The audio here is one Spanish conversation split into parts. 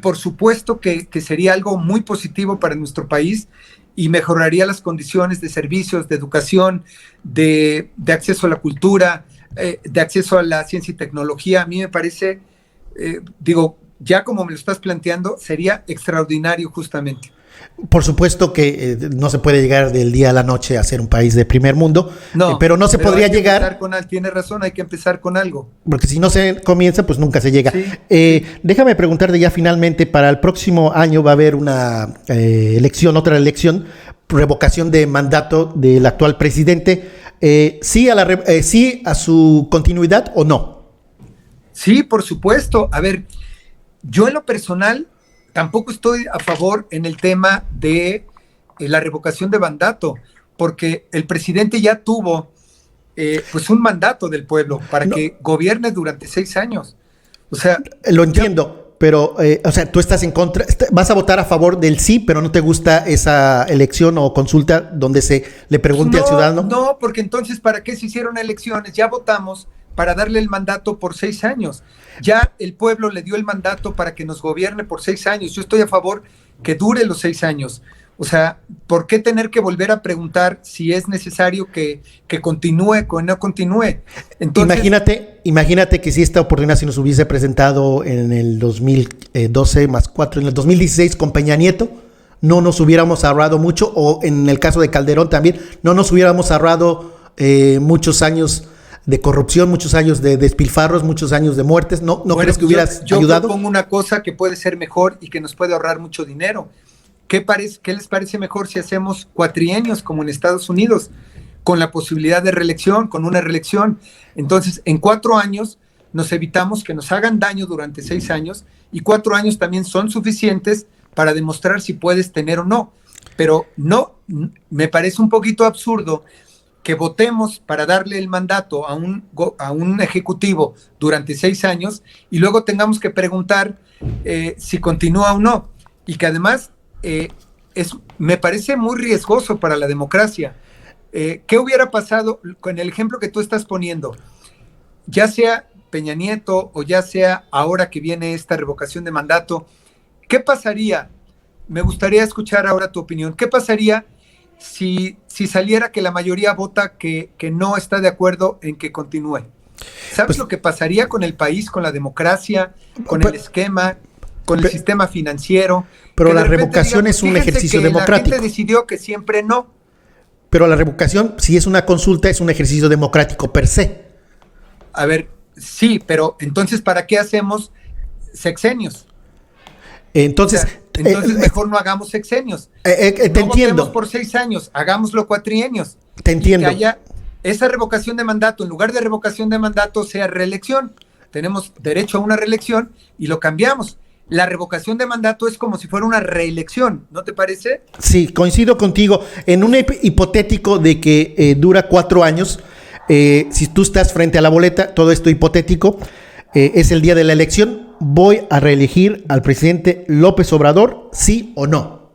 por supuesto que sería algo muy positivo para nuestro país y mejoraría las condiciones de servicios, de educación, de acceso a la cultura, de acceso a la ciencia y tecnología. A mí me parece, ya como me lo estás planteando, sería extraordinario justamente. Por supuesto que no se puede llegar del día a la noche a ser un país de primer mundo, No, pero no se pero podría hay que llegar, tiene razón, hay que empezar con algo. porque si no se comienza, pues nunca se llega. Sí. Déjame preguntarte ya finalmente, para el próximo año va a haber una otra elección, revocación de mandato del actual presidente. ¿Sí sí a su continuidad o no? Sí, por supuesto. A ver, yo en lo personal tampoco estoy a favor en el tema de la revocación de mandato, porque el presidente ya tuvo pues un mandato del pueblo para No, que gobierne durante 6 años. O sea, lo entiendo, pero, o sea, tú estás en contra, vas a votar a favor del sí, pero no te gusta esa elección o consulta donde se le pregunte al ciudadano. No, porque entonces, ¿para qué se hicieron elecciones? Ya votamos para darle el mandato por 6 años. Ya el pueblo le dio el mandato para que nos gobierne por 6 años. Yo estoy a favor que dure los 6 años. O sea, ¿por qué tener que volver a preguntar si es necesario que continúe o no continúe? Entonces, Imagínate que si esta oportunidad se nos hubiese presentado en el 2012 más 4, en el 2016 con Peña Nieto, no nos hubiéramos ahorrado mucho, o en el caso de Calderón también, no nos hubiéramos ahorrado muchos años de corrupción, muchos años de despilfarros, muchos años de muertes. ¿No crees que hubieras ayudado? Yo propongo una cosa que puede ser mejor y que nos puede ahorrar mucho dinero. ¿Qué les parece mejor si hacemos cuatrienios como en Estados Unidos, con la posibilidad de reelección, con una reelección? Entonces, en 4 años nos evitamos que nos hagan daño durante 6 años, y 4 años también son suficientes para demostrar si puedes tener o no. Pero no, me parece un poquito absurdo que votemos para darle el mandato a un ejecutivo durante 6 años y luego tengamos que preguntar si continúa o no. Y que además me parece muy riesgoso para la democracia. ¿Qué hubiera pasado con el ejemplo que tú estás poniendo? Ya sea Peña Nieto o ya sea ahora que viene esta revocación de mandato, ¿qué pasaría? Me gustaría escuchar ahora tu opinión. ¿Qué pasaría si saliera que la mayoría vota que no está de acuerdo en que continúe? ¿Sabes Pues, lo que pasaría con el país, con la democracia, con el esquema, con el sistema financiero? Pero la revocación es un ejercicio democrático. La gente decidió que siempre no. Pero la revocación, si es una consulta, es un ejercicio democrático per se. A ver, sí, pero entonces, ¿para qué hacemos sexenios? Entonces, Mejor no hagamos sexenios. Te no entiendo. votemos por 6 años, hagámoslo cuatrienios. Te entiendo. Y que haya esa revocación de mandato, en lugar de revocación de mandato, sea reelección. Tenemos derecho a una reelección y lo cambiamos. La revocación de mandato es como si fuera una reelección, ¿no te parece? Sí, coincido contigo. En un hipotético de que dura 4 años, si tú estás frente a la boleta, todo esto hipotético, es el día de la elección, ¿voy a reelegir al presidente López Obrador, sí o no?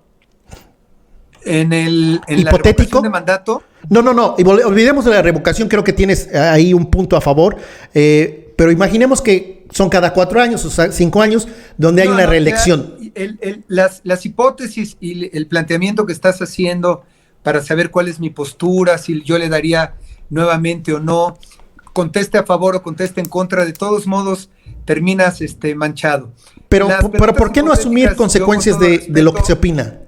En hipotético, la revocación de mandato. No, olvidemos de la revocación, creo que tienes ahí un punto a favor, pero imaginemos que son cada 4 años, o sea, 5 años, donde hay una reelección. Las hipótesis y el planteamiento que estás haciendo para saber cuál es mi postura, si yo le daría nuevamente o no, conteste a favor o conteste en contra, de todos modos terminas manchado. Pero ¿por qué no asumir consecuencias de lo que se opina?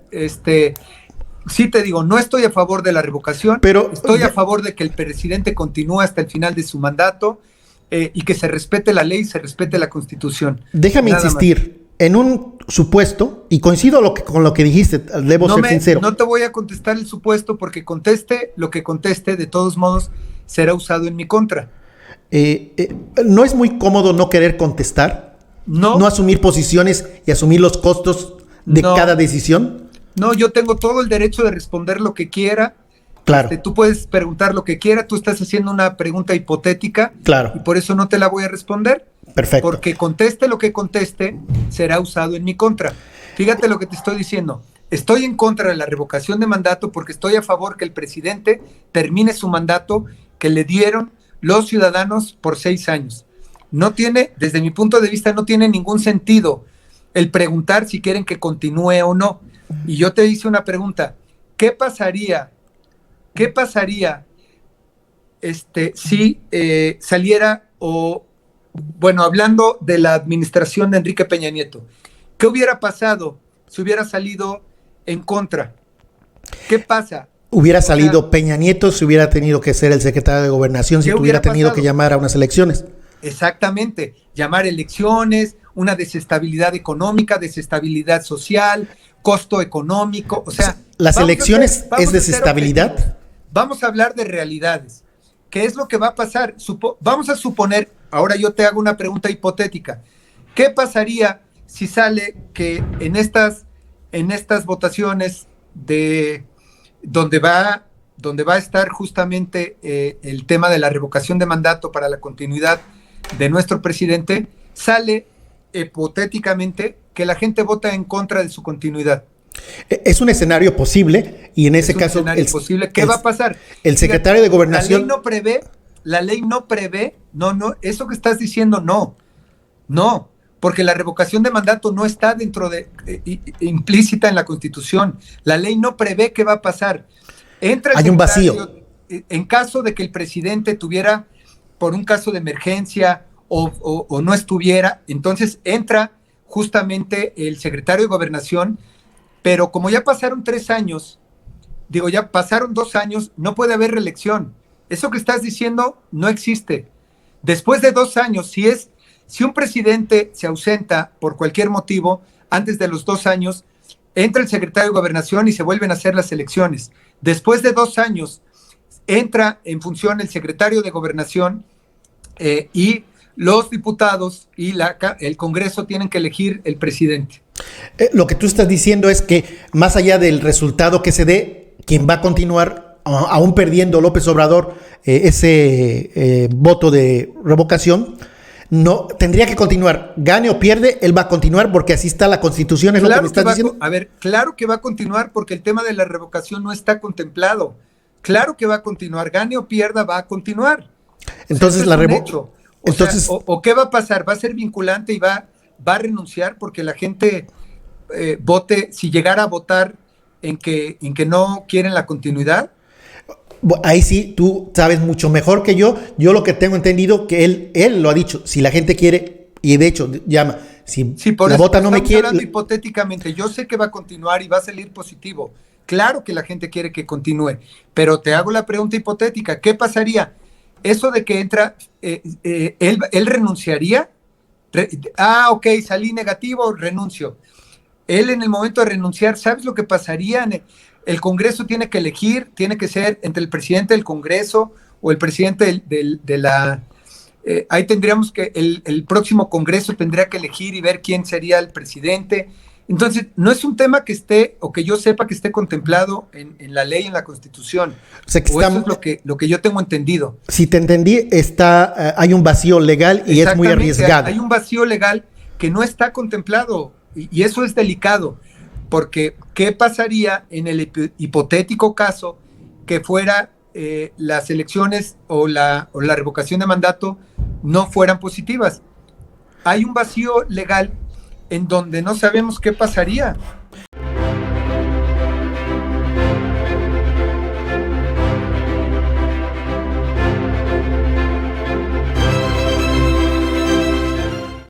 Sí te digo, no estoy a favor de la revocación, pero estoy a favor de que el presidente continúe hasta el final de su mandato y que se respete la ley, se respete la Constitución. Déjame insistir, en un supuesto, y coincido con lo que dijiste, debo ser sincero. No te voy a contestar el supuesto, porque conteste lo que conteste, de todos modos será usado en mi contra. ¿No es muy cómodo no querer contestar? ¿No asumir posiciones y asumir los costos de cada decisión? No, yo tengo todo el derecho de responder lo que quiera. Claro. Tú puedes preguntar lo que quiera, tú estás haciendo una pregunta hipotética. Claro. Y por eso no te la voy a responder. Perfecto. Porque conteste lo que conteste, será usado en mi contra. Fíjate lo que te estoy diciendo. Estoy en contra de la revocación de mandato porque estoy a favor que el presidente termine su mandato que le dieron los ciudadanos por 6 años. No tiene, desde mi punto de vista, no tiene ningún sentido el preguntar si quieren que continúe o no. Y yo te hice una pregunta, ¿qué pasaría si saliera bueno, hablando de la administración de Enrique Peña Nieto, ¿qué hubiera pasado si hubiera salido en contra? ¿Qué pasa? Hubiera salido Peña Nieto, si hubiera tenido que ser el secretario de Gobernación, si hubiera tenido que llamar a unas elecciones. Exactamente, llamar elecciones, una desestabilidad económica, desestabilidad social, costo económico, o sea... ¿Las elecciones es desestabilidad? Vamos a hablar de realidades. ¿Qué es lo que va a pasar? Vamos a suponer, ahora yo te hago una pregunta hipotética. ¿Qué pasaría si sale que en estas votaciones donde va a estar justamente el tema de la revocación de mandato para la continuidad de nuestro presidente, sale hipotéticamente que la gente vota en contra de su continuidad? Es un escenario posible y en ese caso... ¿Qué va a pasar? El secretario de Gobernación... La ley no prevé, eso que estás diciendo no, porque la revocación de mandato no está implícita en la Constitución. La ley no prevé qué va a pasar. Hay un vacío. En caso de que el presidente tuviera, por un caso de emergencia o no estuviera, entonces entra justamente el secretario de Gobernación, pero como ya pasaron 3 años, ya pasaron 2 años, no puede haber reelección. Eso que estás diciendo no existe. Después de 2 años, si un presidente se ausenta por cualquier motivo, antes de los 2 años, entra el secretario de Gobernación y se vuelven a hacer las elecciones. Después de 2 años, entra en función el secretario de Gobernación y los diputados y el Congreso tienen que elegir el presidente. Lo que tú estás diciendo es que más allá del resultado que se dé, quien va a continuar, aún perdiendo López Obrador ese voto de revocación, no tendría que continuar, gane o pierde, él va a continuar porque así está la Constitución, es claro, lo que me estás diciendo. A ver, claro que va a continuar porque el tema de la revocación no está contemplado. Claro que va a continuar, gane o pierda, va a continuar. Entonces la revocación. ¿O qué va a pasar? ¿Va a ser vinculante y va a renunciar porque la gente vote, si llegara a votar en que no quieren la continuidad? Ahí sí, tú sabes mucho mejor que yo. Yo lo que tengo entendido que él lo ha dicho. Si la gente quiere, y de hecho llama, si la vota no me quiere... Hipotéticamente, yo sé que va a continuar y va a salir positivo. Claro que la gente quiere que continúe, pero te hago la pregunta hipotética. ¿Qué pasaría? Eso de que entra, él renunciaría. Ok, salí negativo, renuncio. Él en el momento de renunciar, ¿sabes lo que pasaría? El Congreso tiene que elegir, tiene que ser entre el presidente del Congreso o el presidente de la... ahí tendríamos que, el próximo Congreso tendría que elegir y ver quién sería el presidente. Entonces, no es un tema que esté, o que yo sepa que esté contemplado en la ley, en la Constitución. O sea, eso es lo que yo tengo entendido. Si te entendí, hay un vacío legal y es muy arriesgado. Hay un vacío legal que no está contemplado y eso es delicado. Porque, ¿qué pasaría en el hipotético caso que fuera las elecciones o la revocación de mandato no fueran positivas? Hay un vacío legal en donde no sabemos qué pasaría.